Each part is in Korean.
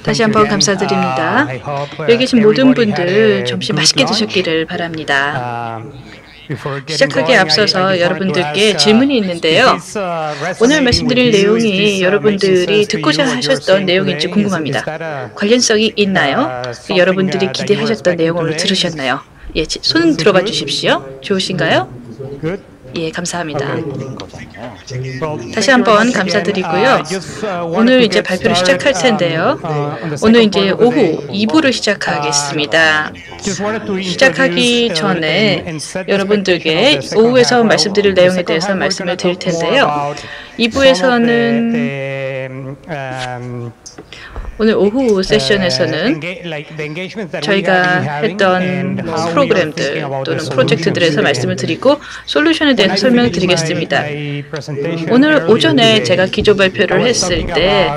다시 한번 감사드립니다. 여기 계신 모든 분들 점심 맛있게 드셨기를 바랍니다. 시작하기에 앞서서 여러분들께 질문이 있는데요. 오늘 말씀드릴 내용이 여러분들이 듣고자 하셨던 내용인지 궁금합니다. 관련성이 있나요? 여러분들이 기대하셨던 내용을 들으셨나요? 예, 손 들어봐 주십시오. 좋으신가요? 예, 감사합니다. 다시 한번 감사드리고요. 오늘 이제 발표를 시작할 텐데요. 오늘 이제 오후 2부를 시작하겠습니다. 시작하기 전에 여러분들께 오후에서 말씀드릴 내용에 대해서 말씀을 드릴 텐데요. 2부에서는 오늘 오후 세션에서는 저희가 했던 프로그램들 또는 프로젝트들에서 말씀을 드리고 솔루션에 대해서 설명을 드리겠습니다. 오늘 오전에 제가 기조 발표를 했을 때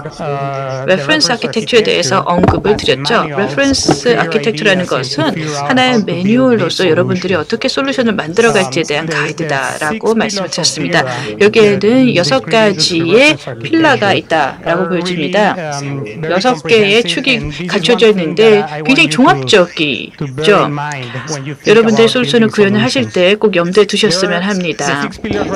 레퍼런스 아키텍처에 대해서 언급을 드렸죠. 레퍼런스 아키텍처라는 것은 하나의 매뉴얼로서 여러분들이 어떻게 솔루션을 만들어갈지에 대한 가이드다라고 말씀을 드렸습니다. 여기에는 6가지의 필라가 있다라고 보여집니다. 6개의 축이 갖춰져 있는데 굉장히 종합적이죠. 여러분들이 솔루션을 구현을 하실 때 꼭 염두에 두셨으면 합니다.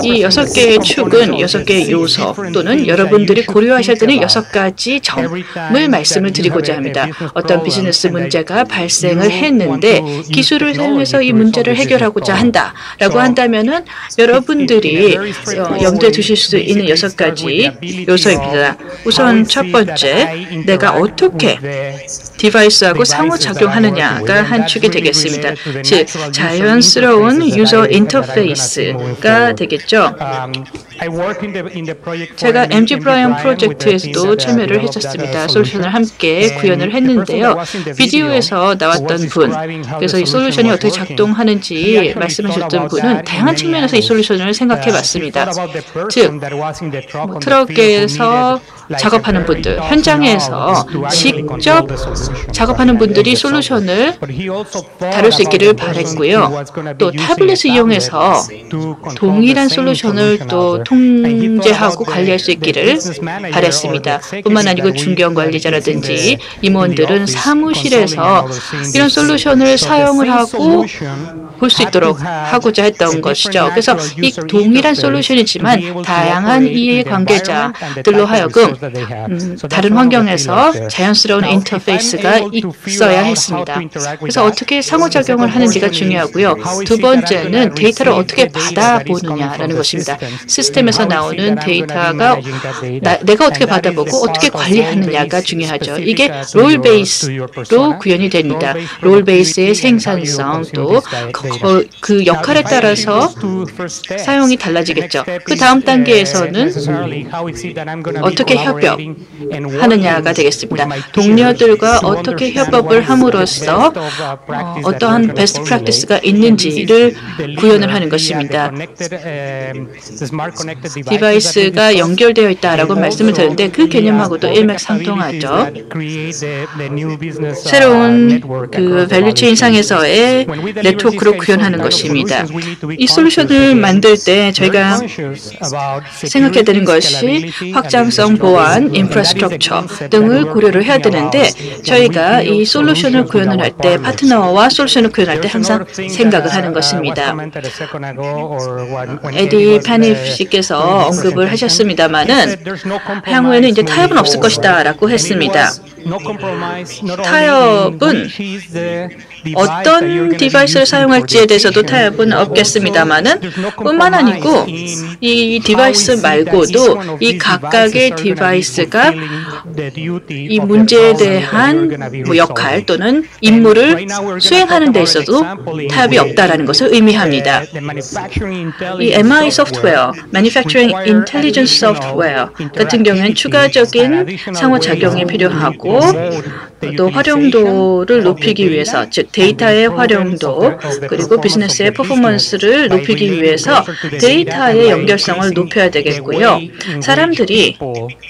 이 6개의 축은 6개의 요소 또는 여러분들이 고려하셔야 되는 6가지 점을 말씀을 드리고자 합니다. 어떤 비즈니스 문제가 발생을 했는데 기술을 사용해서 이 문제를 해결하고자 한다라고 한다면은 여러분들이 염두에 두실 수 있는 6가지 요소입니다. 우선 첫 번째, 내가 어떻게 디바이스하고 상호작용하느냐가 한 축이 되겠습니다. 즉, 자연스러운 유저 인터페이스가 되겠죠. 제가 MG 브라이언 프로젝트에서도 참여를 했었습니다. 솔루션을 함께 구현을 했는데요. 비디오에서 나왔던 분, 그래서 이 솔루션이 어떻게 작동하는지 말씀하셨던 분은 다양한 측면에서 이 솔루션을 생각해 봤습니다. 즉, 트럭에서 작업하는 분들, 현장에서 직접 작업하는 분들이 솔루션을 다룰 수 있기를 바랬고요. 또 타블렛을 이용해서 동일한 솔루션을 또 통제하고 관리할 수 있기를 바랬습니다. 뿐만 아니고 중견 관리자라든지 임원들은 사무실에서 이런 솔루션을 사용을 하고 볼 수 있도록 하고자 했던 것이죠. 그래서 이 동일한 솔루션이지만 다양한 이해관계자들로 하여금 다른 환경에서 자연스러운 인터페이스가 있어야 했습니다. 그래서 어떻게 상호작용을 하는지가 중요하고요. 두 번째는 데이터를 어떻게 받아보느냐라는 것입니다. 시스템에서 나오는 데이터가 내가 어떻게 받아보고 어떻게 관리하느냐가 중요하죠. 이게 롤 베이스로 구현이 됩니다. 롤 베이스의 생산성 또 그 역할에 따라서 사용이 달라지겠죠. 그 다음 단계에서는 어떻게 협업하느냐가 되겠습니다. 동료들과 어떻게 협업을 함으로써 어떠한 베스트 프랙티스가 있는지를 구현을 하는 것입니다. 디바이스가 연결되어 있다라고 말씀을 드렸는데 그 개념하고도 일맥상통하죠. 새로운 그 밸류체인 상에서의 네트워크로 구현하는 것입니다. 이 솔루션을 만들 때 저희가 생각해야 되는 것이 확장성, 보안, 인프라스트럭처 등을 고려를 해야 되는데 저희가 이 솔루션을 구현을 할 때 파트너와 솔루션을 구현할 때 항상 생각을 하는 것입니다. 에디 파니프 씨께서 언급을 하셨습니다마는 향후에는 이제 타협은 없을 것이다라고 했습니다. 타협은 어떤 디바이스를 사용할지에 대해서도 타협은 없겠습니다만은 뿐만 아니고 이 디바이스 말고도 이 각각의 디바이스가 이 문제에 대한 역할 또는 임무를 수행하는 데 있어도 타협이 없다라는 것을 의미합니다. 이 MI 소프트웨어, Manufacturing Intelligence Software 같은 경우에는 추가적인 상호작용이 필요하고 또 활용도를 높이기 위해서, 즉 데이터의 활용도 그리고 비즈니스의 퍼포먼스를 높이기 위해서 데이터의 연결성을 높여야 되겠고요. 사람들이,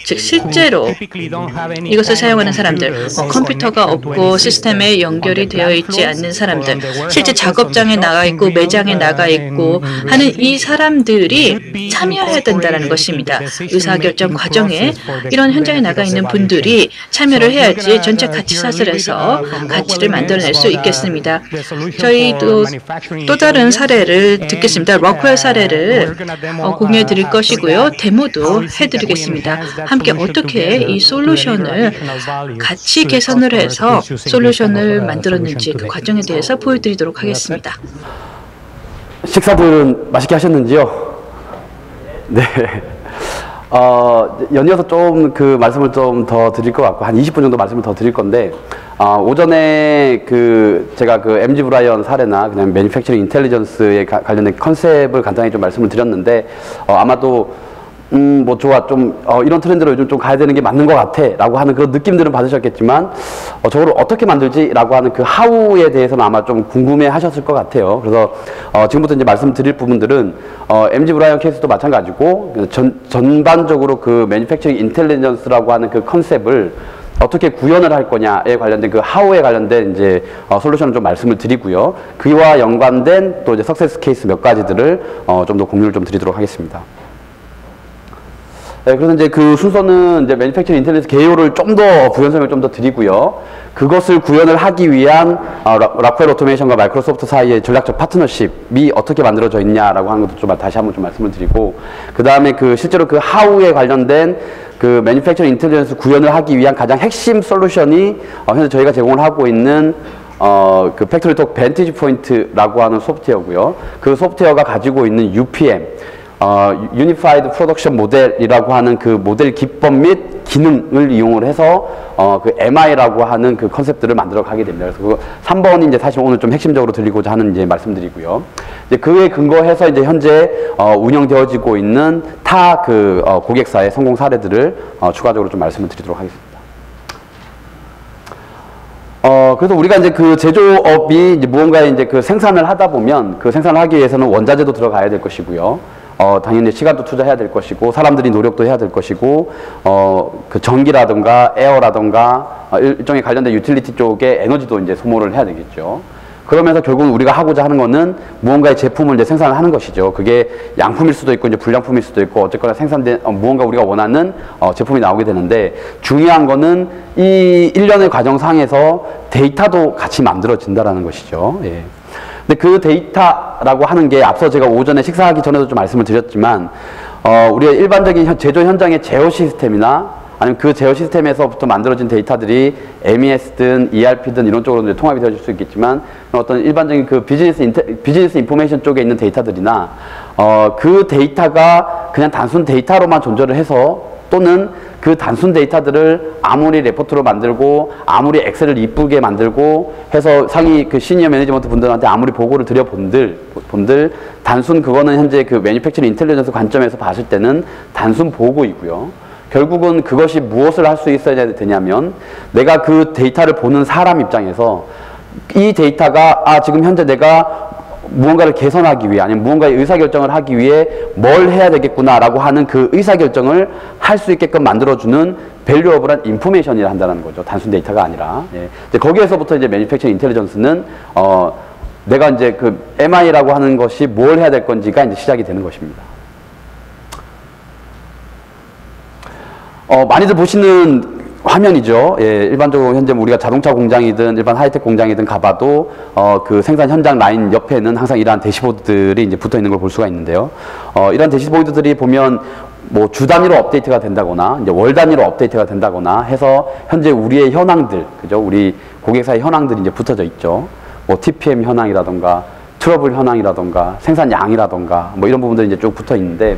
즉 실제로 이것을 사용하는 사람들, 컴퓨터가 없고 시스템에 연결이 되어 있지 않는 사람들, 실제 작업장에 나가 있고 매장에 나가 있고 하는 이 사람들이 참여해야 된다는 것입니다. 의사결정 과정에 이런 현장에 나가 있는 분들이 참여를 해야지 전체 가치 사슬에서 가치를 만들어낼 수 있겠습니다. 저희도 또 다른 사례를 듣겠습니다. 럭웰 사례를 공유해 드릴 것이고요. 데모도 해드리겠습니다. 함께 어떻게 이 솔루션을 가치 개선을 해서 솔루션을 만들었는지 그 과정에 대해서 보여드리도록 하겠습니다. 식사들은 맛있게 하셨는지요? 네. 연이어서 좀 그 말씀을 좀 더 드릴 것 같고, 한 20분 정도 말씀을 더 드릴 건데, 오전에 제가 MG 브라이언 사례나 그냥 매니팩처링 인텔리전스에 관련된 컨셉을 간단히 좀 말씀을 드렸는데, 아마도 뭐 좋아, 좀 이런 트렌드로 요즘 좀 가야 되는 게 맞는 것 같아 라고 하는 그런 느낌들은 받으셨겠지만, 저거를 어떻게 만들지 라고 하는 그 하우에 대해서는 아마 좀 궁금해 하셨을 것 같아요. 그래서 지금부터 이제 말씀드릴 부분들은 MG 브라이언 케이스도 마찬가지고 전반적으로 그 매니팩처링 인텔리전스라고 하는 그 컨셉을 어떻게 구현을 할 거냐에 관련된 그 하우에 관련된 이제 솔루션을 좀 말씀을 드리고요. 그와 연관된 또 이제 석세스 케이스 몇 가지들을 좀 더 공유를 좀 드리도록 하겠습니다. 네, 그래서 이제 그 순서는 이제 매니팩처링 인텔리전스 개요를 좀 더 부연 설명을 좀 더 드리고요. 그것을 구현을 하기 위한 락웰 오토메이션과 마이크로소프트 사이의 전략적 파트너십이 어떻게 만들어져 있냐라고 하는 것도 좀 다시 한번 좀 말씀을 드리고, 그 다음에 실제로 그 하우에 관련된 그 매니팩처링 인텔리전스 구현을 하기 위한 가장 핵심 솔루션이 현재 저희가 제공을 하고 있는 그 팩토리톡 벤티지 포인트라고 하는 소프트웨어고요. 그 소프트웨어가 가지고 있는 UPM, 유니파이드 프로덕션 모델이라고 하는 그 모델 기법 및 기능을 이용을 해서 그 MI라고 하는 그 컨셉들을 만들어 가게 됩니다. 그래서 그 3번이 이제 사실 오늘 좀 핵심적으로 드리고자 하는 이제 말씀드리고요. 이제 그에 근거해서 이제 현재 운영되어지고 있는 타 그 고객사의 성공 사례들을 추가적으로 좀 말씀을 드리도록 하겠습니다. 그래서 우리가 이제 그 제조업이 이제 무언가 이제 그 생산을 하다 보면 그 생산을 하기 위해서는 원자재도 들어가야 될 것이고요. 당연히 시간도 투자해야 될 것이고, 사람들이 노력도 해야 될 것이고, 그 전기라든가 에어라든가, 일종의 관련된 유틸리티 쪽에 에너지도 이제 소모를 해야 되겠죠. 그러면서 결국은 우리가 하고자 하는 거는 무언가의 제품을 이제 생산을 하는 것이죠. 그게 양품일 수도 있고, 이제 불량품일 수도 있고, 어쨌거나 생산된, 무언가 우리가 원하는, 제품이 나오게 되는데, 중요한 거는 이 일련의 과정상에서 데이터도 같이 만들어진다라는 것이죠. 예. 근데 그 데이터라고 하는 게 앞서 제가 오전에 식사하기 전에도 좀 말씀을 드렸지만, 우리가 일반적인 제조 현장의 제어 시스템이나 아니면 그 제어 시스템에서부터 만들어진 데이터들이 MES든 ERP든 이런 쪽으로 이제 통합이 되어질 수 있겠지만, 어떤 일반적인 그 비즈니스 인포메이션 쪽에 있는 데이터들이나, 그 데이터가 그냥 단순 데이터로만 존재를 해서, 또는 그 단순 데이터들을 아무리 레포트로 만들고 아무리 엑셀을 이쁘게 만들고 해서 상위 그 시니어 매니지먼트 분들한테 아무리 보고를 드려본들 단순 그거는 현재 그 매니팩처링 인텔리전스 관점에서 봤을 때는 단순 보고이고요. 결국은 그것이 무엇을 할 수 있어야 되냐면, 내가 그 데이터를 보는 사람 입장에서 이 데이터가 지금 현재 내가 무언가를 개선하기 위해 아니면 무언가의 의사결정을 하기 위해 뭘 해야 되겠구나라고 하는 그 의사결정을 할 수 있게끔 만들어주는 밸류어블한 인포메이션이라 한다는 거죠. 단순 데이터가 아니라. 예. 이제 거기에서부터 이제 매니팩처링 인텔리전스는 내가 이제 그 MI라고 하는 것이 뭘 해야 될 건지가 이제 시작이 되는 것입니다. 많이들 보시는 화면이죠. 예, 일반적으로 현재 우리가 자동차 공장이든 일반 하이텍 공장이든 가봐도 그 생산 현장 라인 옆에는 항상 이러한 대시보드들이 이제 붙어 있는 걸 볼 수가 있는데요. 이러한 대시보드들이 보면 뭐 주 단위로 업데이트가 된다거나 이제 월 단위로 업데이트가 된다거나 해서 현재 우리의 현황들, 그죠? 우리 고객사의 현황들이 이제 붙어져 있죠. 뭐 TPM 현황이라던가 트러블 현황이라던가 생산량이라던가 뭐 이런 부분들이 이제 쭉 붙어 있는데,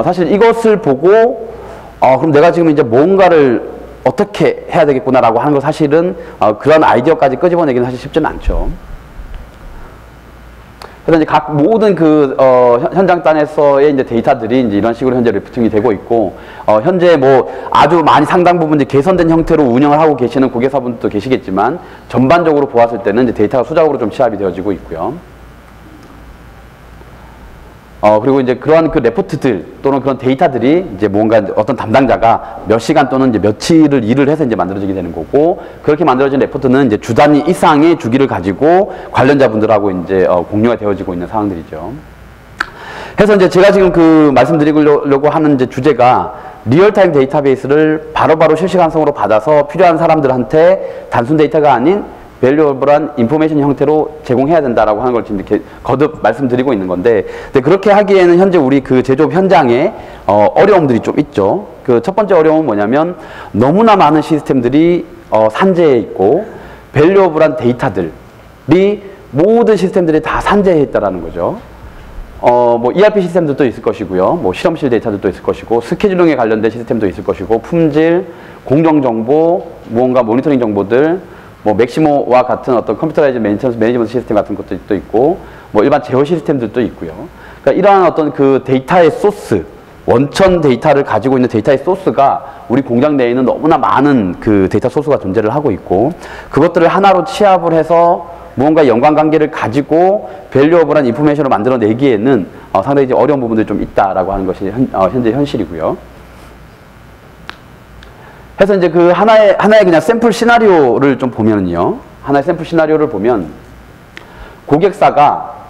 사실 이것을 보고 그럼 내가 지금 이제 뭔가를 어떻게 해야 되겠구나라고 하는 거 사실은 그런 아이디어까지 끄집어내기는 사실 쉽지는 않죠. 그래서 이제 각 모든 그 현장단에서의 이제 데이터들이 이제 이런 식으로 현재 리포팅이 되고 있고, 현재 뭐 아주 많이 상당 부분 이제 개선된 형태로 운영을 하고 계시는 고객사분들도 계시겠지만, 전반적으로 보았을 때는 이제 데이터가 수작업으로 좀 취합이 되어지고 있고요. 그리고 이제 그러한 그 레포트들 또는 그런 데이터들이 이제 뭔가 어떤 담당자가 몇 시간 또는 이제 며칠을 일을 해서 이제 만들어지게 되는 거고, 그렇게 만들어진 레포트는 이제 주 단위 이상의 주기를 가지고 관련자분들하고 이제 공유가 되어지고 있는 상황들이죠. 그래서 이제 제가 지금 그 말씀드리려고 하는 이제 주제가 리얼타임 데이터베이스를 바로바로 실시간성으로 받아서 필요한 사람들한테 단순 데이터가 아닌 밸류어블한 인포메이션 형태로 제공해야 된다라고 하는 걸 지금 이렇게 거듭 말씀드리고 있는 건데, 근데 그렇게 하기에는 현재 우리 그 제조업 현장에 어려움들이 좀 있죠. 그 첫 번째 어려움은 뭐냐면 너무나 많은 시스템들이 산재해 있고 밸류어블한 데이터들이 모든 시스템들이 다 산재해 있다라는 거죠. 뭐 ERP 시스템들도 있을 것이고요. 뭐 실험실 데이터들도 있을 것이고, 스케줄링에 관련된 시스템도 있을 것이고, 품질, 공정 정보, 무언가 모니터링 정보들, 뭐 맥시모와 같은 어떤 컴퓨터라이즈 메인터넌스 매니지먼트 시스템 같은 것도 또 있고, 뭐 일반 제어 시스템들도 있고요. 그러니까 이러한 어떤 그 데이터의 소스, 원천 데이터를 가지고 있는 데이터의 소스가 우리 공장 내에는 너무나 많은 그 데이터 소스가 존재를 하고 있고, 그것들을 하나로 취합을 해서 무언가 연관관계를 가지고 밸류어블한 인포메이션을 만들어내기에는 상당히 이제 어려운 부분들이 좀 있다라고 하는 것이 현재 현실이고요. 그래서 이제 그 하나의 그냥 샘플 시나리오를 좀 보면은요, 하나의 샘플 시나리오를 보면 고객사가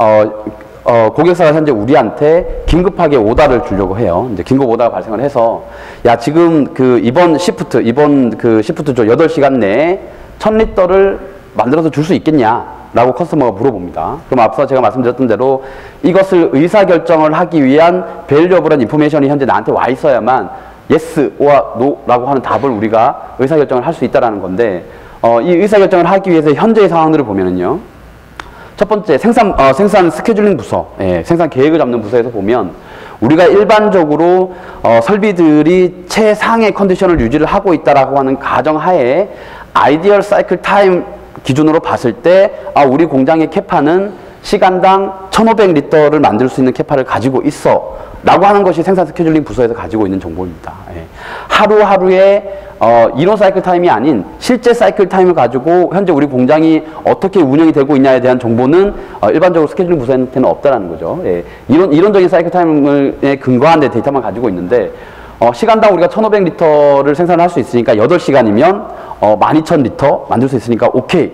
현재 우리한테 긴급하게 오더를 주려고 해요. 이제 긴급 오더가 발생을 해서, 야, 지금 그 이번 시프트 저 8시간 내에 1000리터를 만들어서 줄 수 있겠냐라고 커스터머가 물어봅니다. 그럼 앞서 제가 말씀드렸던 대로 이것을 의사결정을 하기 위한 밸류어블한 인포메이션이 현재 나한테 와 있어야만 yes or no라고 하는 답을 우리가 의사결정을 할 수 있다라는 건데, 이 의사결정을 하기 위해서 현재의 상황들을 보면은요, 첫 번째 생산 스케줄링 부서, 생산 계획을 잡는 부서에서 보면 우리가 일반적으로 설비들이 최상의 컨디션을 유지를 하고 있다라고 하는 가정하에 아이디얼 사이클 타임 기준으로 봤을 때 우리 공장의 캐파는 시간당 1500리터를 만들 수 있는 캐파를 가지고 있어 라고 하는 것이 생산 스케줄링 부서에서 가지고 있는 정보입니다. 하루하루의 이론 사이클 타임이 아닌 실제 사이클 타임을 가지고 현재 우리 공장이 어떻게 운영이 되고 있냐에 대한 정보는 일반적으로 스케줄링 부서한테는 없다라는 거죠. 이론적인 사이클 타임에 근거한 데이터만 가지고 있는데, 시간당 우리가 1500리터를 생산을 할 수 있으니까 8시간이면 12,000리터 만들 수 있으니까 오케이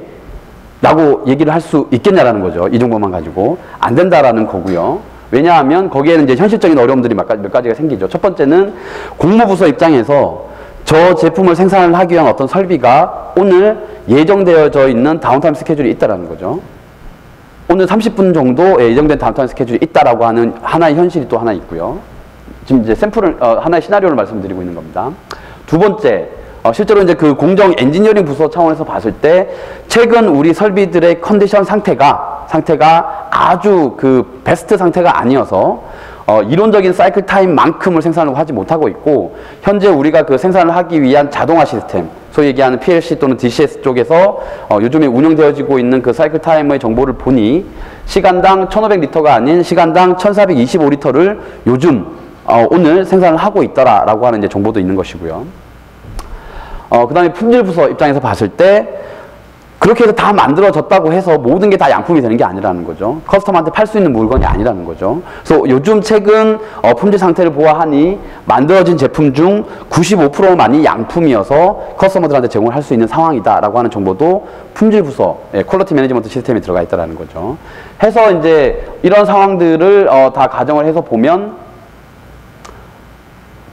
라고 얘기를 할 수 있겠냐라는 거죠. 이 정보만 가지고. 안 된다라는 거고요. 왜냐하면 거기에는 이제 현실적인 어려움들이 몇 가지가 생기죠. 첫 번째는 공무부서 입장에서 저 제품을 생산을 하기 위한 어떤 설비가 오늘 예정되어져 있는 다운타임 스케줄이 있다라는 거죠. 오늘 30분 정도 예정된 다운타임 스케줄이 있다라고 하는 하나의 현실이 또 하나 있고요. 지금 이제 샘플을, 하나의 시나리오를 말씀드리고 있는 겁니다. 두 번째, 실제로 이제 그 공정 엔지니어링 부서 차원에서 봤을 때 최근 우리 설비들의 컨디션 상태가 아주 그 베스트 상태가 아니어서 이론적인 사이클 타임만큼을 생산을 하지 못하고 있고, 현재 우리가 그 생산을 하기 위한 자동화 시스템, 소위 얘기하는 PLC 또는 DCS 쪽에서 요즘에 운영되어지고 있는 그 사이클 타임의 정보를 보니 시간당 1500리터가 아닌 시간당 1425리터를 요즘 오늘 생산을 하고 있더라라고 하는 이제 정보도 있는 것이고요. 그 다음에 품질부서 입장에서 봤을 때 그렇게 해서 다 만들어졌다고 해서 모든 게 다 양품이 되는 게 아니라는 거죠. 커스텀한테 팔 수 있는 물건이 아니라는 거죠. 그래서 요즘 최근 품질 상태를 보아하니 만들어진 제품 중 95%만이 양품이어서 커스터머들한테 제공을 할 수 있는 상황이다라고 하는 정보도 품질부서, 퀄리티 매니지먼트 시스템에 들어가 있다는 거죠. 해서 이제 이런 상황들을 다 가정을 해서 보면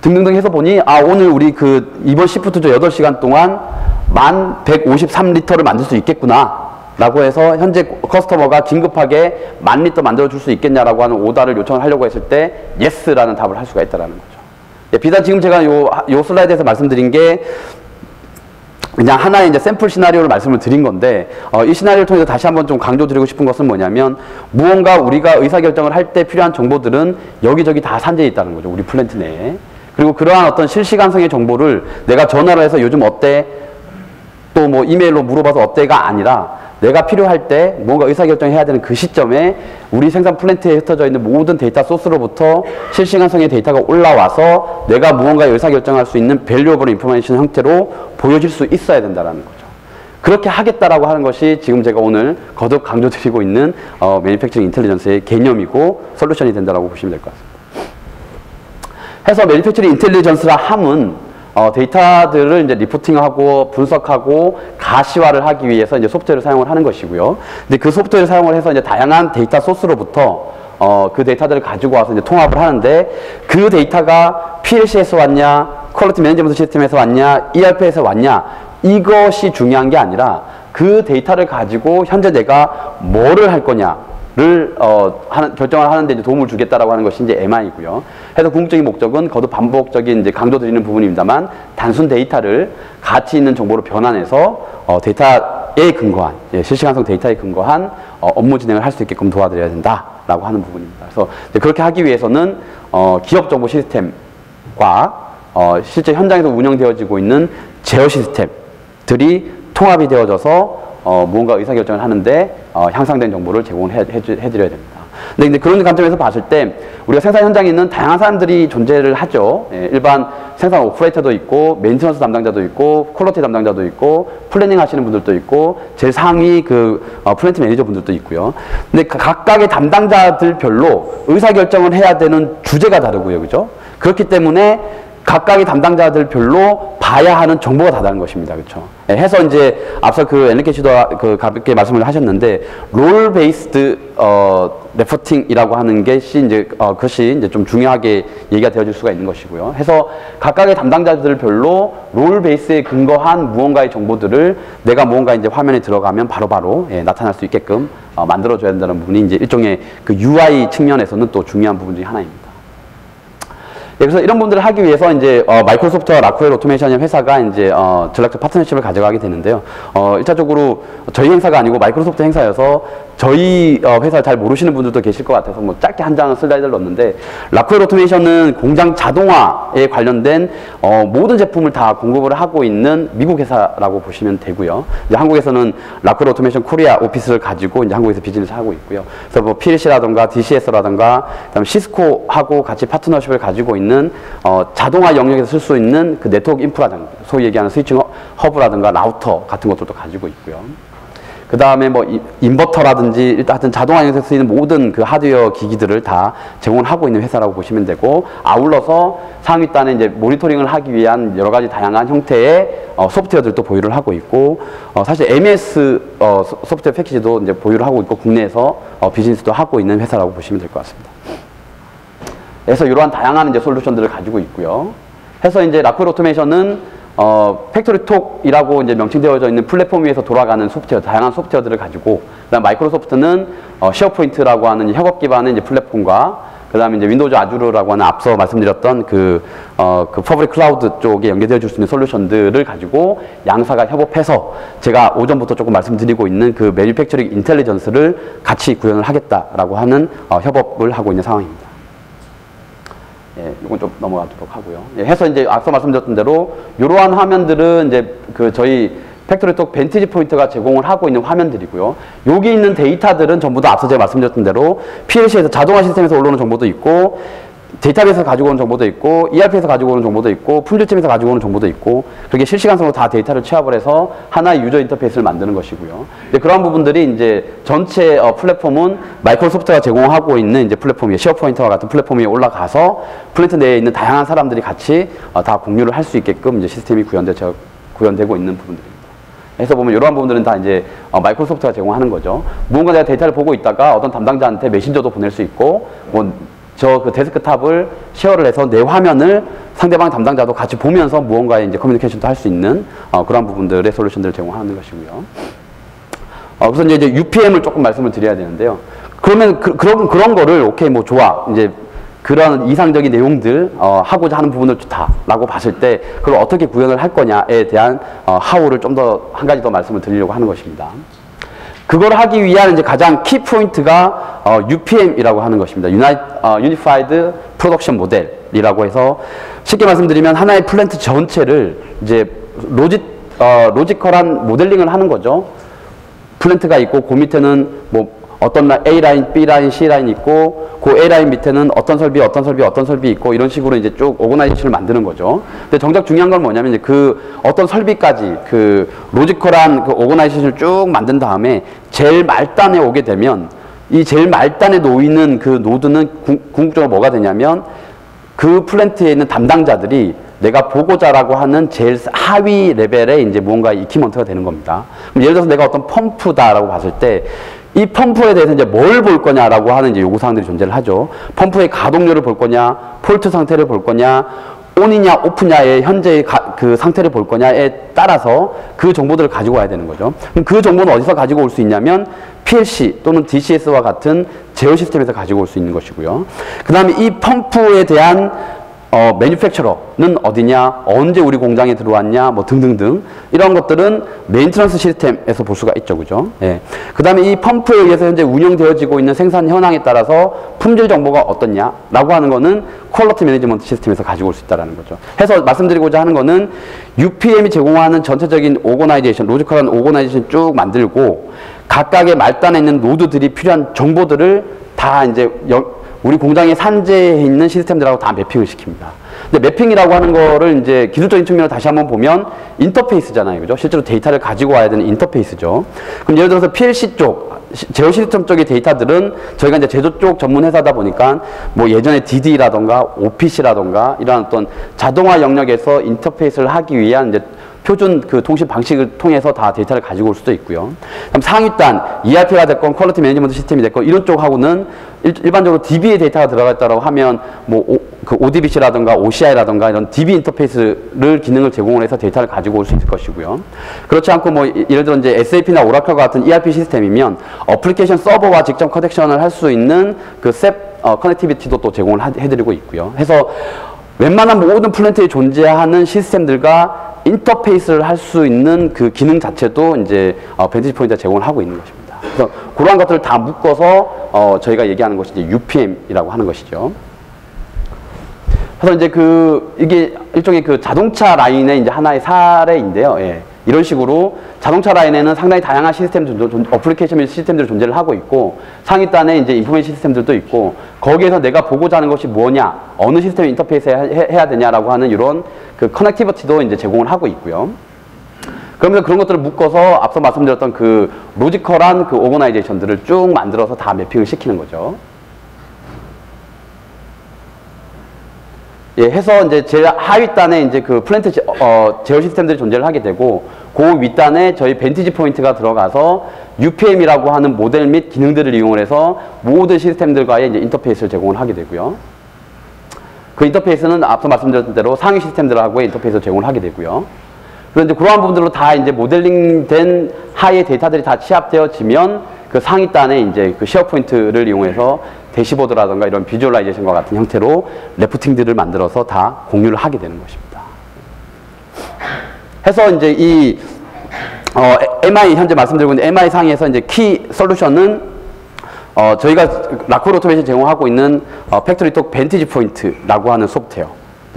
등등등 해서 보니 오늘 우리 그 이번 시프트 8시간 동안 1153리터를 만들 수 있겠구나 라고 해서 현재 커스터머가 긴급하게 10,000리터 만들어 줄 수 있겠냐라고 하는 오더를 요청을 하려고 했을 때 예스라는 답을 할 수가 있다는 거죠. 비단 지금 제가 요 슬라이드에서 말씀드린 게 그냥 하나의 이제 샘플 시나리오를 말씀을 드린 건데, 이 시나리오를 통해서 다시 한번 좀 강조드리고 싶은 것은 뭐냐면, 무언가 우리가 의사결정을 할 때 필요한 정보들은 여기저기 다 산재해 있다는 거죠. 우리 플랜트 내에. 그리고 그러한 어떤 실시간성의 정보를 내가 전화를 해서 요즘 어때? 또 뭐 이메일로 물어봐서 어때가 아니라 내가 필요할 때 뭔가 의사결정을 해야 되는 그 시점에 우리 생산 플랜트에 흩어져 있는 모든 데이터 소스로부터 실시간성의 데이터가 올라와서 내가 무언가 의사결정할 수 있는 밸류어블 인포메이션 형태로 보여질 수 있어야 된다는 거죠. 그렇게 하겠다라고 하는 것이 지금 제가 오늘 거듭 강조드리고 있는 매니팩처링 인텔리전스의 개념이고 솔루션이 된다라고 보시면 될 것 같습니다. 해서 매니팩처링 인텔리전스라 함은 데이터들을 이제 리포팅하고 분석하고 가시화를 하기 위해서 이제 소프트웨어를 사용을 하는 것이고요. 근데 그 소프트웨어를 사용을 해서 이제 다양한 데이터 소스로부터 그 데이터들을 가지고 와서 이제 통합을 하는데 그 데이터가 PLC에서 왔냐, 퀄리티 매니지먼트 시스템에서 왔냐, ERP에서 왔냐 이것이 중요한 게 아니라 그 데이터를 가지고 현재 내가 뭐를 할 거냐를 결정을 하는데 이제 도움을 주겠다라고 하는 것이 이제 MI고요. 그래서 궁극적인 목적은 거듭 반복적인 이제 강조드리는 부분입니다만 단순 데이터를 가치 있는 정보로 변환해서 데이터에 근거한 실시간성 데이터에 근거한 업무 진행을 할 수 있게끔 도와드려야 된다라고 하는 부분입니다. 그래서 그렇게 하기 위해서는 기업 정보 시스템과 실제 현장에서 운영되어지고 있는 제어 시스템들이 통합이 되어져서 무언가 의사결정을 하는데 향상된 정보를 제공해드려야 됩니다. 근데 그런 관점에서 봤을 때 우리가 생산 현장에 있는 다양한 사람들이 존재를 하죠. 일반 생산 오퍼레이터도 있고 메인터넌스 담당자도 있고 퀄리티 담당자도 있고 플래닝 하시는 분들도 있고 제일 상위 플랜트 매니저 분들도 있고요. 근데 각각의 담당자들별로 의사결정을 해야 되는 주제가 다르고요. 그죠? 그렇기 때문에 각각의 담당자들별로 봐야 하는 정보가 다 다른 것입니다. 그렇죠? 해서 이제 앞서 엔리케 씨도 가볍게 말씀을 하셨는데 롤 베이스드 레포팅이라고 하는 것이 이제 좀 중요하게 얘기가 되어질 수가 있는 것이고요. 해서 각각의 담당자들별로 롤 베이스에 근거한 무언가의 정보들을 내가 무언가 이제 화면에 들어가면 바로바로 나타날 수 있게끔 만들어줘야 된다는 부분이 이제 일종의 UI 측면에서는 또 중요한 부분 중에 하나입니다. 그래서 이런 분들을 하기 위해서 이제 마이크로소프트와 라쿠엘 오토메이션이라는 회사가 이제 전략적 파트너십을 가져가게 되는데요. 1차적으로 저희 행사가 아니고 마이크로소프트 행사여서 저희 회사 잘 모르시는 분들도 계실 것 같아서 뭐 짧게 한 장은 슬라이드를 넣었는데 라쿠엘 오토메이션은 공장 자동화에 관련된 모든 제품을 다 공급을 하고 있는 미국 회사라고 보시면 되고요. 이제 한국에서는 라쿠엘 오토메이션 코리아 오피스를 가지고 이제 한국에서 비즈니스를 하고 있고요. 그래서 뭐 PLC라든가 DCS라든가 그다음에 시스코하고 같이 파트너십을 가지고 있는 자동화 영역에서 쓸 수 있는 그 네트워크 인프라장, 소위 얘기하는 스위칭 허브라든가 라우터 같은 것들도 가지고 있고요. 그 다음에 뭐 인버터라든지 하여튼 자동화 영역에서 쓰이는 모든 그 하드웨어 기기들을 다 제공을 하고 있는 회사라고 보시면 되고, 아울러서 상위단에 이제 모니터링을 하기 위한 여러 가지 다양한 형태의 소프트웨어들도 보유를 하고 있고, 사실 MES 소프트웨어 패키지도 이제 보유를 하고 있고 국내에서 비즈니스도 하고 있는 회사라고 보시면 될 것 같습니다. 그래서 이러한 다양한 이제 솔루션들을 가지고 있고요. 해서 이제 라쿠엘 오토메이션은 팩토리톡이라고 이제 명칭되어져 있는 플랫폼 위에서 돌아가는 소프트웨어, 다양한 소프트웨어들을 가지고, 그다음 마이크로소프트는 쉐어포인트라고 하는 협업 기반의 이제 플랫폼과, 그다음에 이제 윈도우즈 아주르라고 하는 앞서 말씀드렸던 그 퍼블릭 클라우드 쪽에 연계되어 줄 수 있는 솔루션들을 가지고 양사가 협업해서 제가 오전부터 조금 말씀드리고 있는 그 매니팩처링 인텔리전스를 같이 구현을 하겠다라고 하는 협업을 하고 있는 상황입니다. 예, 이건 좀 넘어가도록 하고요. 예, 해서 이제 앞서 말씀드렸던 대로 이러한 화면들은 이제 저희 팩토리톡 벤티지 포인트가 제공을 하고 있는 화면들이고요. 여기 있는 데이터들은 전부 다 앞서 제가 말씀드렸던 대로 PLC에서 자동화 시스템에서 올라오는 정보도 있고, 데이터베이스에서 가지고 오는 정보도 있고, ERP에서 가지고 오는 정보도 있고, 품질팀에서 가지고 오는 정보도 있고, 그렇게 실시간성으로 다 데이터를 취합을 해서 하나의 유저 인터페이스를 만드는 것이고요. 그런 부분들이 이제 전체 플랫폼은 마이크로소프트가 제공하고 있는 이제 플랫폼이 쉐어포인트와 같은 플랫폼에 올라가서 플랜트 내에 있는 다양한 사람들이 같이 다 공유를 할 수 있게끔 이제 시스템이 구현되고 있는 부분들입니다. 그래서 보면 이러한 부분들은 다 이제 마이크로소프트가 제공하는 거죠. 무언가 내가 데이터를 보고 있다가 어떤 담당자한테 메신저도 보낼 수 있고, 그 데스크탑을 쉐어를 해서 내 화면을 상대방 담당자도 같이 보면서 무언가의 이제 커뮤니케이션도 할 수 있는 그런 부분들의 솔루션들을 제공하는 것이고요. 우선 이제 UPM을 조금 말씀을 드려야 되는데요. 그러면 그런 거를 오케이 뭐 좋아, 이제 그런 이상적인 내용들 하고자 하는 부분을 좋다라고 봤을 때 그걸 어떻게 구현을 할 거냐에 대한 하우를 좀 더 한 가지 더 말씀을 드리려고 하는 것입니다. 그걸 하기 위한 이제 가장 키 포인트가 UPM이라고 하는 것입니다. Unified Production Model이라고 해서, 쉽게 말씀드리면 하나의 플랜트 전체를 이제 로지컬한 모델링을 하는 거죠. 플랜트가 있고 그 밑에는 뭐 어떤 A 라인, B 라인, C 라인 있고, 그 A 라인 밑에는 어떤 설비 있고, 이런 식으로 이제 쭉 오거나이제이션을 만드는 거죠. 근데 정작 중요한 건 뭐냐면, 이제 그 어떤 설비까지 그 로지컬한 그 오거나이제이션을 쭉 만든 다음에 제일 말단에 오게 되면, 이 제일 말단에 놓이는 그 노드는 궁극적으로 뭐가 되냐면, 그 플랜트에 있는 담당자들이 내가 보고자라고 하는 제일 하위 레벨의 이제 무언가 이퀴먼트가 되는 겁니다. 그럼 예를 들어서 내가 어떤 펌프다라고 봤을 때, 이 펌프에 대해서 이제 뭘 볼 거냐라고 하는 이제 요구사항들이 존재를 하죠. 펌프의 가동률을 볼 거냐, 폴트 상태를 볼 거냐, 온이냐 오프냐의 현재의 그 상태를 볼 거냐에 따라서 그 정보들을 가지고 와야 되는 거죠. 그럼 그 정보는 어디서 가지고 올 수 있냐면 PLC 또는 DCS와 같은 제어 시스템에서 가지고 올 수 있는 것이고요. 그 다음에 이 펌프에 대한 매니팩처러는 어디냐, 언제 우리 공장에 들어왔냐, 뭐 등등등 이런 것들은 메인트런스 시스템에서 볼 수가 있죠, 그죠? 예. 그 다음에 이 펌프에 의해서 현재 운영되어지고 있는 생산 현황에 따라서 품질 정보가 어떻냐라고 하는 거는 퀄리티 매니지먼트 시스템에서 가지고 올 수 있다라는 거죠. 해서 말씀드리고자 하는 거는 UPM이 제공하는 전체적인 오거나이제이션, 로지컬한 오거나이제이션 쭉 만들고 각각의 말단에 있는 노드들이 필요한 정보들을 다 이제 우리 공장에 산재해 있는 시스템들하고 다 매핑을 시킵니다. 근데 매핑이라고 하는 거를 이제 기술적인 측면으로 다시 한번 보면 인터페이스잖아요. 그죠? 실제로 데이터를 가지고 와야 되는 인터페이스죠. 그럼 예를 들어서 PLC 쪽, 제어 시스템 쪽의 데이터들은 저희가 이제 제조 쪽 전문 회사다 보니까 뭐 예전에 DD라던가 OPC라던가 이런 어떤 자동화 영역에서 인터페이스를 하기 위한 이제 표준 그 통신 방식을 통해서 다 데이터를 가지고 올 수도 있고요. 그럼 상위단, ERP가 됐건 퀄리티 매니지먼트 시스템이 됐건 이런 쪽하고는 일반적으로 DB의 데이터가 들어가 있다고 하면 뭐 그 ODBC라든가 OCI라든가 이런 DB 인터페이스를 기능을 제공을 해서 데이터를 가지고 올 수 있을 것이고요. 그렇지 않고 뭐 예를 들어 이제 SAP나 오라클 같은 ERP 시스템이면 어플리케이션 서버와 직접 커넥션을 할 수 있는 그 SAP 커넥티비티도 또 제공을 해드리고 있고요. 해서 웬만한 모든 플랜트에 존재하는 시스템들과 인터페이스를 할 수 있는 그 기능 자체도 이제 벤티지 포인트가 제공을 하고 있는 것입니다. 그래서 그러한 것들을 다 묶어서 저희가 얘기하는 것이 이제 UPM이라고 하는 것이죠. 그래서 이제 이게 일종의 그 자동차 라인의 이제 하나의 사례인데요. 예. 이런 식으로 자동차 라인에는 상당히 다양한 어플리케이션 시스템들이 존재를 하고 있고 상위단에 이제 인포메이션 시스템들도 있고 거기에서 내가 보고자 하는 것이 뭐냐, 어느 시스템 인터페이스 해야 되냐라고 하는 이런 그 커넥티비티도 이제 제공을 하고 있고요. 그러면서 그런 것들을 묶어서 앞서 말씀드렸던 그 로지컬한 그 오거나이제이션들을 쭉 만들어서 다 매핑을 시키는 거죠. 예, 해서 이제 제 하위단에 이제 그 플랜트 제어 시스템들이 존재를 하게 되고 그 윗단에 저희 벤티지 포인트가 들어가서 UPM이라고 하는 모델 및 기능들을 이용을 해서 모든 시스템들과의 이제 인터페이스를 제공을 하게 되고요. 그 인터페이스는 앞서 말씀드렸던 대로 상위 시스템들하고의 인터페이스를 제공을 하게 되고요. 그래서 이제 그러한 부분들로 다 이제 모델링된 하의 데이터들이 다 취합되어지면 그 상위단에 이제 그 쉐어 포인트를 이용해서 대시보드라든가 이런 비주얼라이제이션과 같은 형태로 레포팅들을 만들어서 다 공유를 하게 되는 것입니다. 해서 이제 이 MI 현재 말씀드리고 있는 MI 상에서 이제 키 솔루션은 저희가 라콜 오토메이션 제공하고 있는 팩토리톡 벤티지 포인트라고 하는 소프트웨어.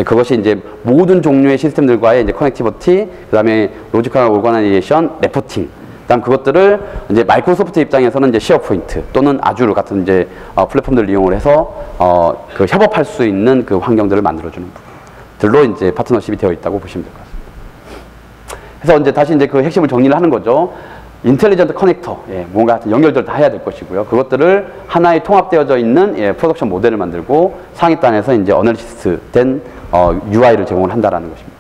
그것이 이제 모든 종류의 시스템들과의 이제 커넥티비티, 그다음에 로지컬 오거나이제이션, 레포팅. 그다음 그것들을 이제 마이크로소프트 입장에서는 이제 쉐어 포인트 또는 아주르 같은 이제 플랫폼들을 이용을 해서 그 협업할 수 있는 그 환경들을 만들어주는 부분들로 이제 파트너십이 되어 있다고 보시면 될 것 같습니다. 그래서 이제 다시 이제 그 핵심을 정리를 하는 거죠. 인텔리전트 커넥터, 예, 뭔가 하여튼 연결들 다 해야 될 것이고요. 그것들을 하나의 통합되어져 있는 프로덕션 모델을 만들고 상위단에서 이제 어널리시스 된 UI를 제공을 한다라는 것입니다.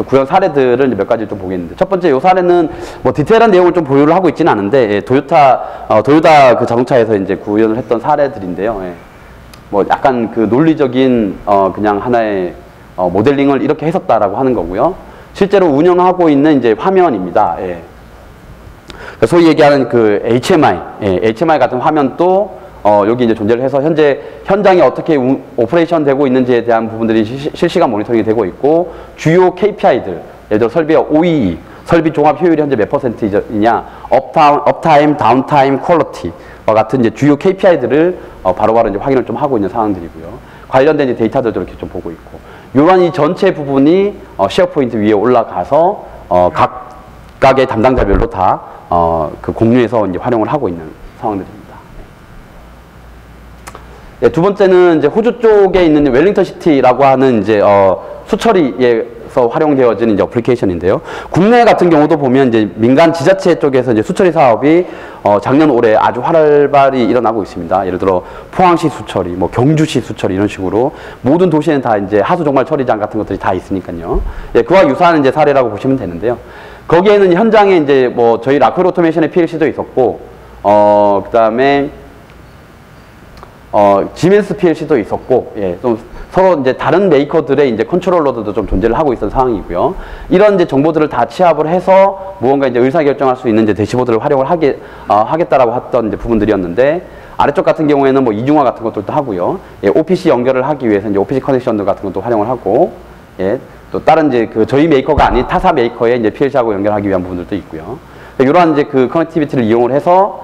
구현 사례들을 몇 가지 좀 보겠는데, 첫 번째 이 사례는 뭐 디테일한 내용을 좀 보유를 하고 있지는 않은데, 예, 도요타 그 자동차에서 이제 구현을 했던 사례들인데요. 예. 뭐 약간 그 논리적인 그냥 하나의 모델링을 이렇게 했었다라고 하는 거고요. 실제로 운영하고 있는 이제 화면입니다. 예. 소위 얘기하는 그 HMI, 예, HMI 같은 화면도 여기 이제 존재를 해서 현재 현장에 어떻게 오퍼레이션 되고 있는지에 대한 부분들이 실시간 모니터링이 되고 있고 주요 KPI들, 예를 들어 설비의 OEE, 설비 종합 효율이 현재 몇 %이냐, 업타임, 다운타임, 퀄리티와 같은 이제 주요 KPI들을 바로바로 이제 확인을 좀 하고 있는 상황들이고요. 관련된 이제 데이터들도 이렇게 좀 보고 있고, 이러한 이 전체 부분이 쉐어 포인트 위에 올라가서 각각의 담당자별로 다 그 공유해서 이제 활용을 하고 있는 상황들입니다. 예, 두 번째는 이제 호주 쪽에 있는 웰링턴 시티라고 하는 이제 수처리에서 활용되어지는 이제 어플리케이션인데요. 국내 같은 경우도 보면 이제 민간 지자체 쪽에서 이제 수처리 사업이 작년 올해 아주 활발히 일어나고 있습니다. 예를 들어 포항시 수처리, 뭐 경주시 수처리 이런 식으로 모든 도시에는 다 이제 하수 종말 처리장 같은 것들이 다 있으니까요. 예, 그와 유사한 이제 사례라고 보시면 되는데요. 거기에는 현장에 이제 뭐 저희 라콜 오토메이션의 PLC도 있었고, 그다음에 지멘스 PLC도 있었고, 예, 좀 서로 이제 다른 메이커들의 이제 컨트롤러들도 좀 존재를 하고 있던 상황이고요. 이런 이제 정보들을 다 취합을 해서 무언가 이제 의사결정할 수 있는 이제 대시보드를 활용을 하겠다라고 했던 이제 부분들이었는데, 아래쪽 같은 경우에는 뭐 이중화 같은 것들도 하고요. 예, OPC 연결을 하기 위해서 이제 OPC 커넥션들 같은 것도 활용을 하고, 예, 또 다른 이제 그 저희 메이커가 아닌 타사 메이커의 이제 PLC하고 연결하기 위한 부분들도 있고요. 이러한 이제 그 커넥티비티를 이용을 해서,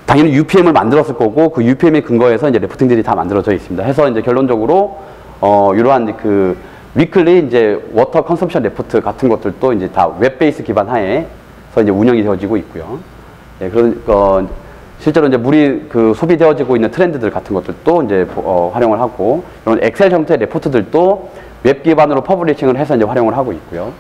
당연히 UPM을 만들었을 거고, 그 UPM에 근거해서 이제 레포팅들이 다 만들어져 있습니다. 해서 이제 결론적으로, 이러한 이제 그 위클리 이제 워터 컨섬션 레포트 같은 것들도 이제 다 웹 베이스 기반 하에서 이제 운영이 되어지고 있고요. 예, 실제로 이제 물이 그 소비되어지고 있는 트렌드들 같은 것들도 이제 활용을 하고, 이런 엑셀 형태의 레포트들도 웹 기반으로 퍼블리싱을 해서 이제 활용을 하고 있고요.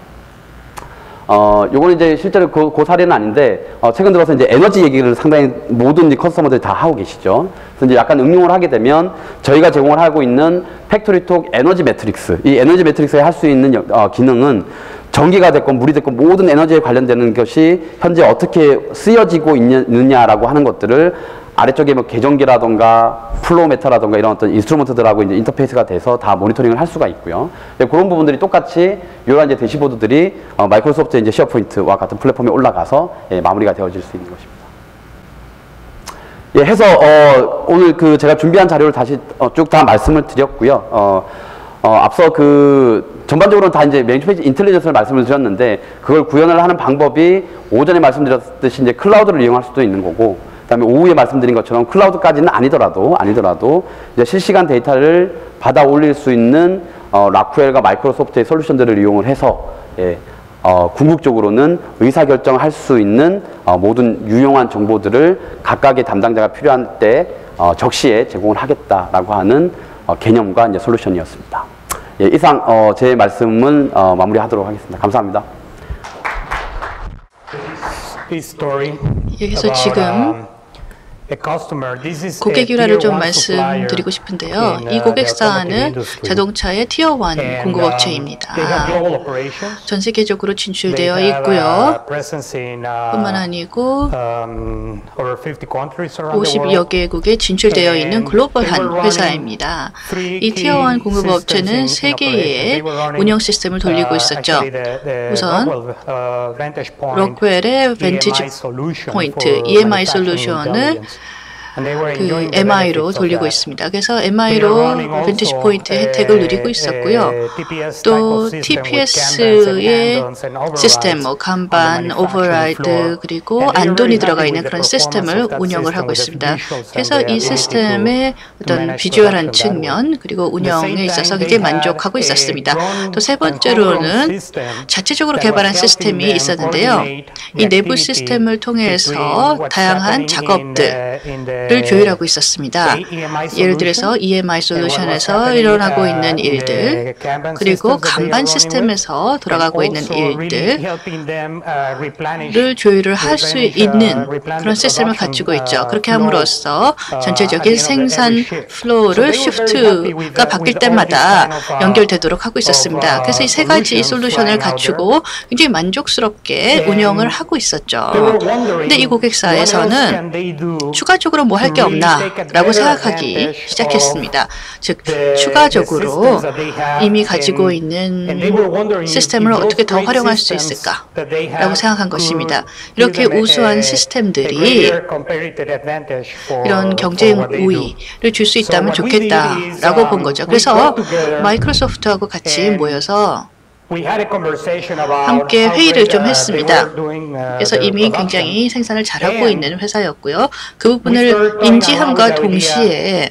요거는 이제 실제로 그 사례는 아닌데, 최근 들어서 이제 에너지 얘기를 상당히 모든 커스터머들이 다 하고 계시죠. 그래서 이제 약간 응용을 하게 되면 저희가 제공을 하고 있는 팩토리톡 에너지 매트릭스, 이 에너지 매트릭스에 할 수 있는 기능은 전기가 됐건 물이 됐건 모든 에너지에 관련되는 것이 현재 어떻게 쓰여지고 있느냐라고 하는 것들을 아래쪽에 뭐 계정기라던가 플로우메터라던가 이런 어떤 인스트루먼트들하고 이제 인터페이스가 돼서 다 모니터링을 할 수가 있고요. 그런 부분들이 똑같이 이런 이제 대시보드들이 마이크로소프트 이제 쉐어포인트와 같은 플랫폼에 올라가서 마무리가 되어질 수 있는 것입니다. 예, 해서 오늘 그 제가 준비한 자료를 다시 쭉 다 말씀을 드렸고요. 앞서 그 전반적으로는 다 이제 매니페이지 인텔리전스를 말씀을 드렸는데, 그걸 구현을 하는 방법이 오전에 말씀드렸듯이 이제 클라우드를 이용할 수도 있는 거고, 그다음에 오후에 말씀드린 것처럼 클라우드까지는 아니더라도 이제 실시간 데이터를 받아 올릴 수 있는 라쿠엘과 마이크로소프트의 솔루션들을 이용을 해서, 예, 궁극적으로는 의사결정할 수 있는 모든 유용한 정보들을 각각의 담당자가 필요한 때 적시에 제공을 하겠다라고 하는 개념과 이제 솔루션이었습니다. 예, 이상 제 말씀은 마무리하도록 하겠습니다. 감사합니다. 여기서 지금 고객 일화를 좀 말씀드리고 싶은데요. 이 고객사는 자동차의 티어 1 공급업체입니다. 전 세계적으로 진출되어 있고요. 뿐만 아니고 50여 개국에 진출되어 있는 글로벌한 회사입니다. 이 티어 1 공급업체는 3개의 운영 시스템을 돌리고 있었죠. 우선 록웰의 벤티지 포인트, EMI 솔루션을 그 MI로 돌리고 있습니다. 그래서 MI로 벤티지 포인트 혜택을 누리고 있었고요. 또 TPS의 시스템, 뭐 간반, 오버라이드, 그리고 안돈이 들어가 있는 그런 시스템을 운영을 하고 있습니다. 그래서 이 시스템의 어떤 비주얼한 측면, 그리고 운영에 있어서 굉장히 만족하고 있었습니다. 또 세 번째로는 자체적으로 개발한 시스템이 있었는데요. 이 내부 시스템을 통해서 다양한 작업들 를 조율하고 있었습니다. 예를 들어서 EMI 솔루션에서 일어나고 있는 일들, 그리고 간반 시스템에서 돌아가고 있는 일들을 조율을 할 수 있는 그런 시스템을 갖추고 있죠. 그렇게 함으로써 전체적인 생산 플로우를 시프트가 바뀔 때마다 연결되도록 하고 있었습니다. 그래서 이 세 가지 솔루션을 갖추고 굉장히 만족스럽게 운영을 하고 있었죠. 근데 이 고객사에서는 추가적으로 뭐 할 게 없나 라고 생각하기 시작했습니다. 즉 추가적으로 이미 가지고 있는 시스템을 어떻게 더 활용할 수 있을까 라고 생각한 것입니다. 이렇게 우수한 시스템들이 이런 경쟁 우위를 줄 수 있다면 좋겠다라고 본 거죠. 그래서 마이크로소프트하고 같이 모여서 함께 회의를 좀 했습니다. 그래서 이미 굉장히 생산을 잘하고 있는 회사였고요. 그 부분을 인지함과 동시에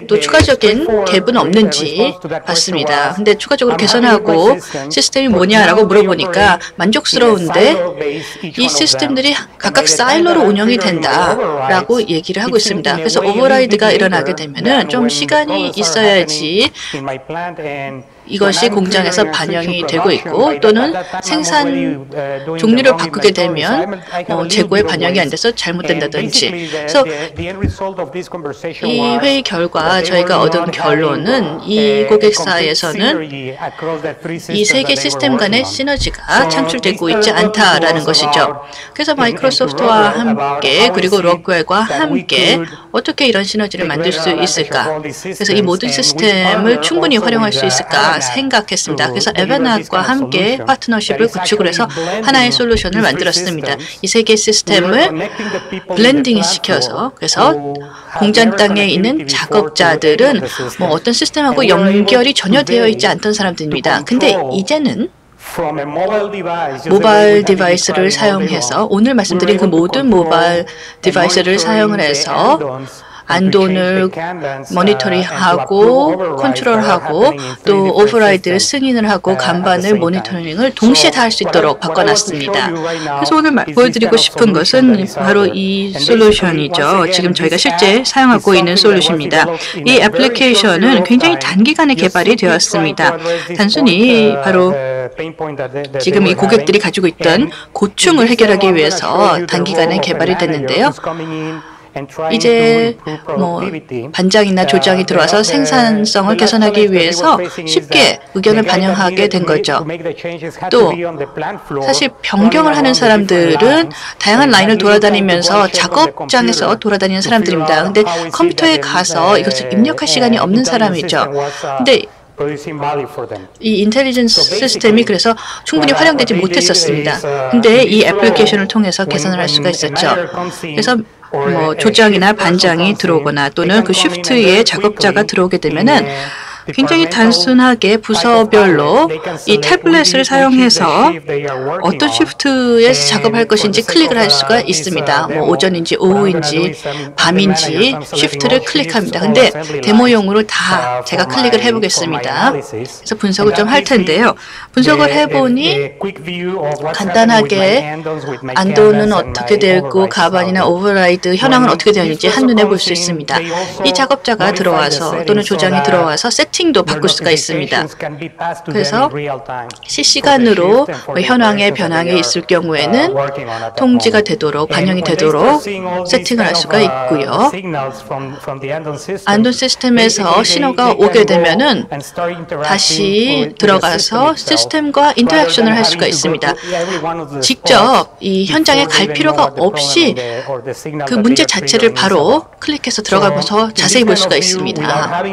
또 추가적인 갭은 없는지 봤습니다. 근데 추가적으로 개선하고 시스템이 뭐냐라고 물어보니까 만족스러운데 이 시스템들이 각각 사일로로 운영이 된다라고 얘기를 하고 있습니다. 그래서 오버라이드가 일어나게 되면은 좀 시간이 있어야지 이것이 공장에서 반영이 되고 있고, 또는 생산 종류를 바꾸게 되면 재고에 반영이 안 돼서 잘못된 된다든지. 그래서 이 회의 결과 저희가 얻은 결론은 이 고객사에서는 이 세 개 시스템 간의 시너지가 창출되고 있지 않다라는 것이죠. 그래서 마이크로소프트와 함께 그리고 록웰과 함께 어떻게 이런 시너지를 만들 수 있을까? 그래서 이 모든 시스템을 충분히 활용할 수 있을까 생각했습니다. 그래서 에베나과 함께 파트너십을 구축을 해서 하나의 솔루션을 만들었습니다. 이 세 개 시스템을 블렌딩 시켜서 그래서 공장 땅에 있는 작업자들은 뭐 어떤 시스템하고 연결이 전혀 되어 있지 않던 사람들입니다. 근데 이제는 모바일 디바이스를 사용해서 오늘 말씀드린 그 모든 모바일 디바이스를 사용을 해서 안돈을 모니터링하고 컨트롤하고 또 오버라이드를 승인을 하고 간반을 모니터링을 동시에 다 할 수 있도록 바꿔놨습니다. 그래서 오늘 보여드리고 싶은 것은 바로 이 솔루션이죠. 지금 저희가 실제 사용하고 있는 솔루션입니다. 이 애플리케이션은 굉장히 단기간에 개발이 되었습니다. 단순히 바로 지금 이 고객들이 가지고 있던 고충을 해결하기 위해서 단기간에 개발이 됐는데요. 이제 뭐 반장이나 조장이 들어와서 생산성을 개선하기 위해서 쉽게 의견을 반영하게 된 거죠. 또 사실 변경을 하는 사람들은 다양한 라인을 돌아다니면서 작업장에서 돌아다니는 사람들입니다. 근데 컴퓨터에 가서 이것을 입력할 시간이 없는 사람이죠. 근데 이 인텔리전스 시스템이 그래서 충분히 활용되지 못했었습니다. 근데 이 애플리케이션을 통해서 개선을 할 수가 있었죠. 그래서 뭐 조장이나 반장이 들어오거나 또는 그 쉬프트에 작업자가 들어오게 되면은 굉장히 단순하게 부서별로 이 태블릿을 사용해서 어떤 쉬프트에서 작업할 것인지 클릭을 할 수가 있습니다. 뭐 오전인지 오후인지 밤인지 쉬프트를 클릭합니다. 근데 데모용으로 다 제가 클릭을 해보겠습니다. 그래서 분석을 좀 할 텐데요. 분석을 해보니 간단하게 안돈은 어떻게 되고 가반이나 오버라이드 현황은 어떻게 되는지 한눈에 볼 수 있습니다. 이 작업자가 들어와서 또는 조장이 들어와서 세팅도 바꿀 수가 있습니다. 그래서 실시간으로 현황의 변화가 있을 경우에는 통지가 되도록 반영이 되도록 세팅을 할 수가 있고요. 안돈 시스템에서 신호가 오게 되면은 다시 들어가서 시스템과 인터랙션을 할 수가 있습니다. 직접 이 현장에 갈 필요가 없이 그 문제 자체를 바로 클릭해서 들어가면서 자세히 볼 수가 있습니다.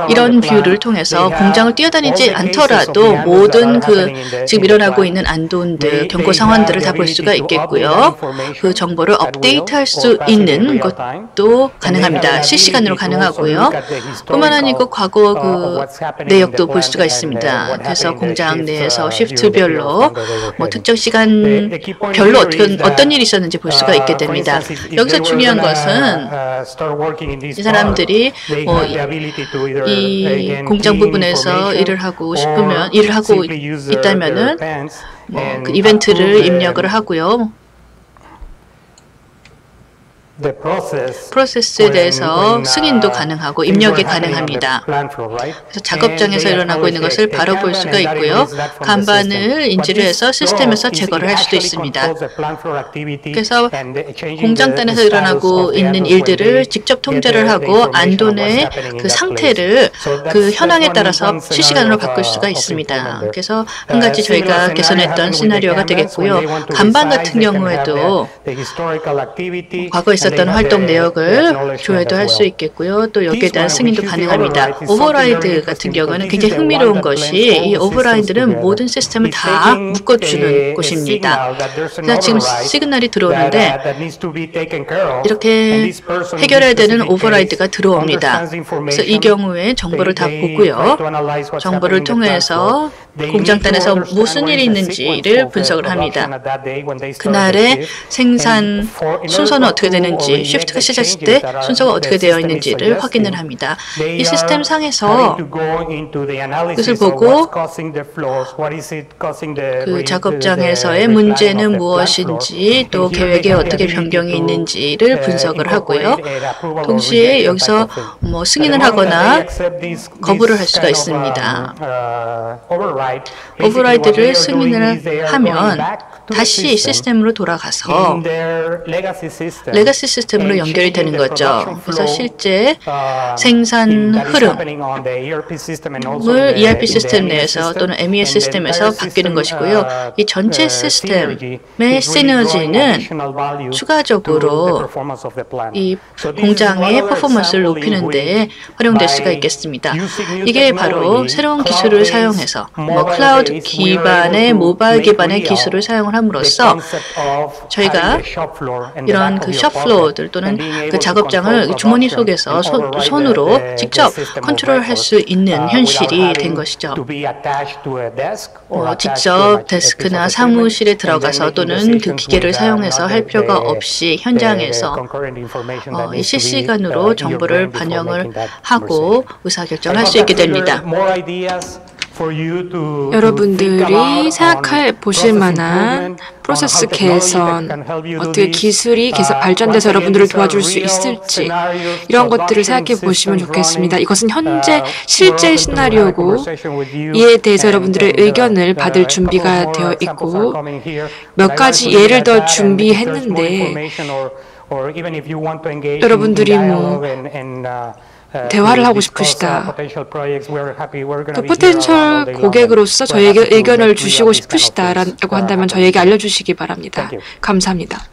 이런 뷰를 통해서 공장을 뛰어다니지 않더라도 모든 그 지금 일어나고 있는 안돈들, 경고 상황들을 다 볼 수가 있겠고요. 그 정보를 업데이트할 수 있는 것도 가능합니다. 실시간으로 가능하고요. 뿐만 아니고 과거 그 내역도 볼 수가 있습니다. 그래서 공장 내에서 쉬프트별로 뭐 특정 시간별로 어떤 일이 있었는지 볼 수가 있게 됩니다. 여기서 중요한 것은 이 사람들이 뭐 이 공장 부분에서 일을 하고 있다면은 뭐 그 이벤트를 입력을 하고요. 프로세스에 대해서 승인도 가능하고 입력이 가능합니다. 그래서 작업장에서 일어나고 있는 것을 바로 볼 수가 있고요. 간반을 인지를 해서 시스템에서 제거를 할 수도 있습니다. 그래서 공장단에서 일어나고 있는 일들을 직접 통제를 하고 안돈의 그 상태를 그 현황에 따라서 실시간으로 바꿀 수가 있습니다. 그래서 한 가지 저희가 개선했던 시나리오가 되겠고요. 간반 같은 경우에도 과거에 있었던 활동 내역을 조회도 할 수 있겠고요. 또 여기에 대한 승인도 가능합니다. 오버라이드 같은 경우는 굉장히 흥미로운 것이 이 오버라이드는 모든 시스템을 다 묶어주는 곳입니다. 그래서 지금 시그널이 들어오는데 이렇게 해결해야 되는 오버라이드가 들어옵니다. 그래서 이 경우에 정보를 다 보고요. 정보를 통해서 공장단에서 무슨 일이 있는지를 분석을 합니다. 그날의 생산 순서는 어떻게 되는지, 쉬프트가 시작했을 때 순서가 어떻게 되어 있는지를 확인을 합니다. 이 시스템 상에서 그것을 보고 그 작업장에서의 문제는 무엇인지 또 계획에 어떻게 변경이 있는지를 분석을 하고요. 동시에 여기서 뭐 승인을 하거나 거부를 할 수가 있습니다. 오버라이드를 승인을 하면 다시 시스템으로 돌아가서 레가시 시스템으로 연결이 되는 거죠. 그래서 실제 생산 흐름을 ERP 시스템 내에서 또는 MES 시스템에서 바뀌는 것이고요. 이 전체 시스템의 시너지는 추가적으로 이 공장의 퍼포먼스를 높이는 데 활용될 수가 있겠습니다. 이게 바로 새로운 기술을 사용해서 클라우드 기반의 모바일 기반의 기술을 사용을 함으로써 저희가 이런 그 숍플로어들 또는 그 작업장을 주머니 속에서 손으로 직접 컨트롤할 수 있는 현실이 된 것이죠. 직접 데스크나 사무실에 들어가서 또는 그 기계를 사용해서 할 필요가 없이 현장에서 이 실시간으로 정보를 반영을 하고 의사결정을 할 수 있게 됩니다. 여러분들이 생각해 보실 만한 프로세스 개선, 어떻게 기술이 계속 발전돼서 여러분들을 도와줄 수 있을지 이런 것들을 생각해 보시면 좋겠습니다. 이것은 현재 실제 시나리오고 이에 대해서 여러분들의 의견을 받을 준비가 되어 있고 몇 가지 예를 더 준비했는데 여러분들이 대화를 하고 싶으시다. 또 포텐셜 고객으로서 저에게 의견을 주시고 싶으시다라고 한다면 저에게 알려주시기 바랍니다. 감사합니다.